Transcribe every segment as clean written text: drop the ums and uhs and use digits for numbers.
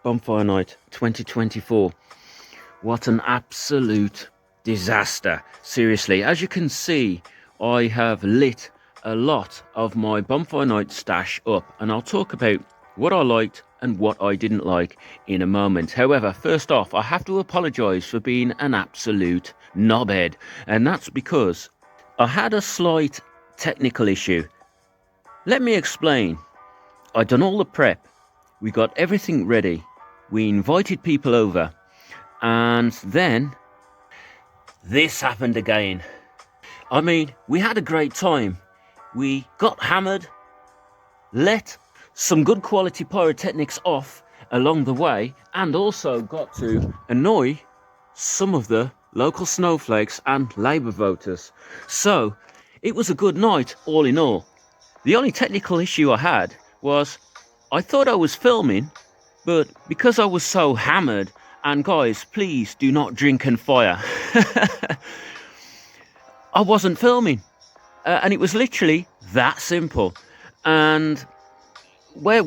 Bonfire Night 2024. What an absolute disaster. Seriously, as you can see, I have lit a lot of my Bonfire Night stash up, and I'll talk about what I liked and what I didn't like in a moment. However, first off, I have to apologise for being an absolute knobhead, and that's because I had a slight technical issue. Let me explain. I'd done all the prep, we got everything ready, we invited people over, and then this happened again. I mean, we had a great time. We got hammered, let some good quality pyrotechnics off along the way, and also got to annoy some of the local snowflakes and Labour voters. So it was a good night all in all. The only technical issue I had was I thought I was filming, but because I was so hammered, and guys, please do not drink and fire, I wasn't filming. And it was literally that simple. And where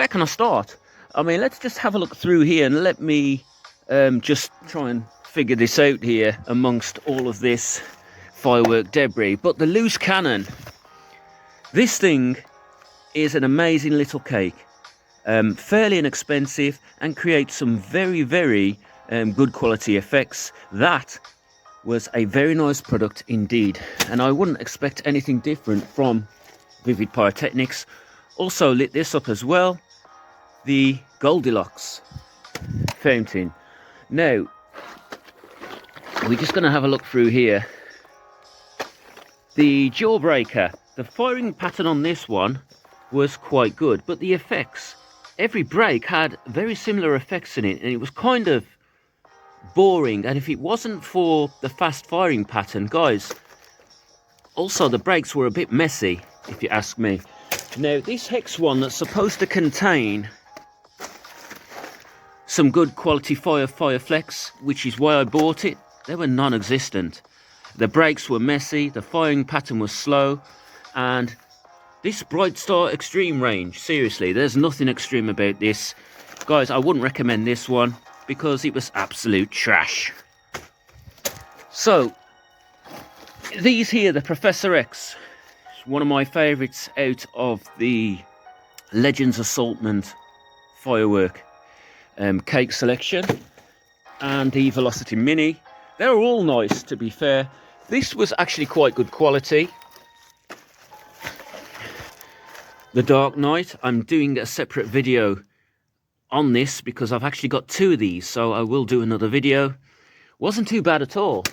can I start? I mean, let's just have a look through here and let me just try and figure this out here amongst all of this firework debris. But the loose cannon, this thing is an amazing little cake, fairly inexpensive, and creates some very good quality effects. That was a very nice product indeed, and I wouldn't expect anything different from Vivid Pyrotechnics. Also lit this up as well, the Goldilocks fountain. Now we're just going to have a look through here. The Jawbreaker, the firing pattern on this one was quite good, but the effects, every break had very similar effects in it, and it was kind of boring. And if it wasn't for the fast firing pattern, guys, also the breaks were a bit messy, if you ask me. Now this hex one, that's supposed to contain some good quality fire flex, which is why I bought it, they were non-existent. The breaks were messy, the firing pattern was slow, and this Bright Star Extreme range, seriously, there's nothing extreme about this. Guys, I wouldn't recommend this one because it was absolute trash. So, these here, the Professor X, one of my favourites out of the Legends Assaultment Firework cake selection, and the Velocity Mini. They're all nice, to be fair. This was actually quite good quality. The Dark Knight, I'm doing a separate video on this because I've actually got two of these, so I will do another video. Wasn't too bad at all.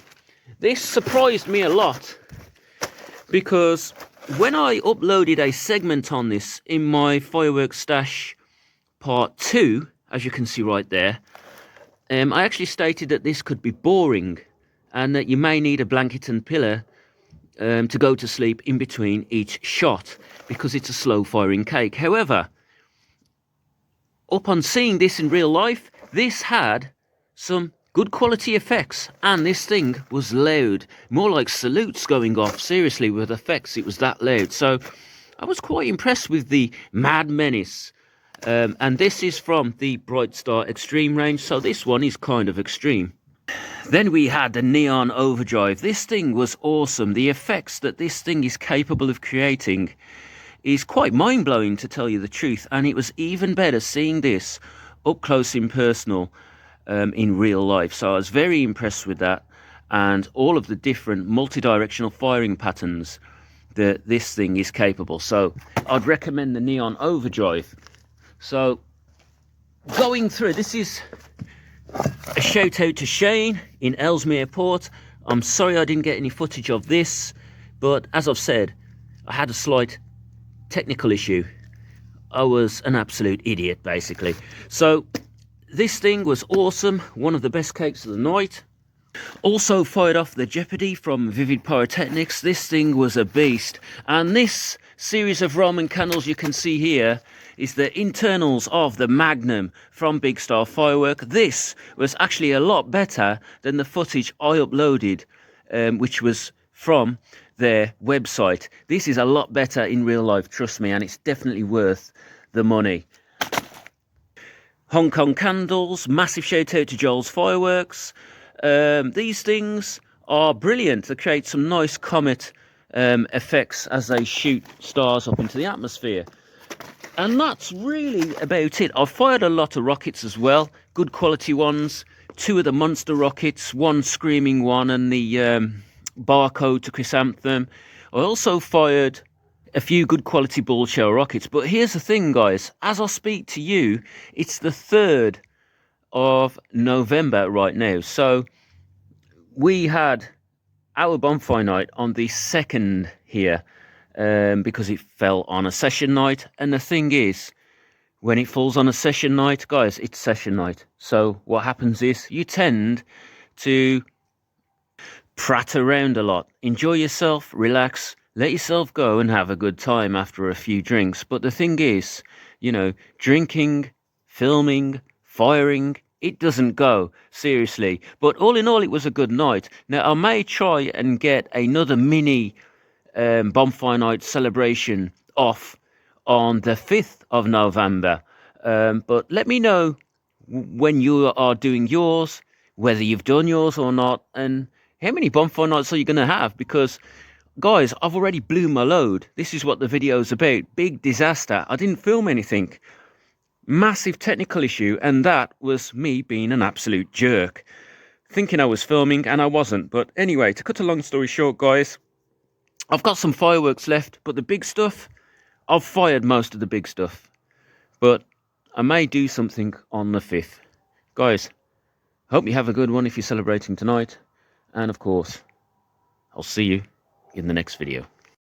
This surprised me a lot because when I uploaded a segment on this in my Firework Stash Part 2, as you can see right there, I actually stated that this could be boring and that you may need a blanket and pillow to go to sleep in between each shot because it's a slow firing cake. However, upon seeing this in real life, this had some good quality effects, and this thing was loud, more like salutes going off. Seriously, with effects, it was that loud. So I was quite impressed with the Mad Menace. And this is from the Bright Star Extreme range, so this one is kind of extreme. Then we had the Neon Overdrive. This thing was awesome. The effects that this thing is capable of creating is quite mind-blowing, to tell you the truth, and it was even better seeing this up close and personal in real life. So I was very impressed with that, and all of the different multi-directional firing patterns that this thing is capable. So I'd recommend the Neon Overdrive. So going through, this is a shout out to Shane in Ellesmere Port. I'm sorry I didn't get any footage of this, but as I've said, I had a slight technical issue. I was an absolute idiot, basically. So this thing was awesome, one of the best cakes of the night. Also fired off the Jeopardy from Vivid Pyrotechnics. This thing was a beast, and this series of Roman candles you can see here is the internals of the Magnum from Big Star Firework. This was actually a lot better than the footage I uploaded, which was from their website. This is a lot better in real life, trust me, and it's definitely worth the money. Hong Kong candles, massive shout out to Joel's Fireworks. These things are brilliant. They create some nice comet effects as they shoot stars up into the atmosphere. And that's really about it. I've fired a lot of rockets as well, good quality ones. 2 of the monster rockets, one screaming one, and the barcode to Chrysanthemum. I also fired a few good quality ball shell rockets. But here's the thing, guys. As I speak to you, it's the 3rd of November right now. So we had our bonfire night on the 2nd here, because it fell on a session night. And the thing is, when it falls on a session night, guys, it's session night. So what happens is you tend to prat around a lot. Enjoy yourself, relax, let yourself go and have a good time after a few drinks. But the thing is, you know, drinking, filming, firing, it doesn't go, seriously. But all in all, it was a good night. Now, I may try and get another mini bonfire night celebration off on the 5th of November. But let me know when you are doing yours, whether you've done yours or not, and how many bonfire nights are you going to have? Because, guys, I've already blew my load. This is what the video is about. Big disaster. I didn't film anything. Massive technical issue, and that was me being an absolute jerk. Thinking I was filming, and I wasn't. But anyway, to cut a long story short, guys, I've got some fireworks left, but the big stuff, I've fired most of the big stuff. But I may do something on the 5th. Guys, hope you have a good one if you're celebrating tonight. And of course, I'll see you in the next video.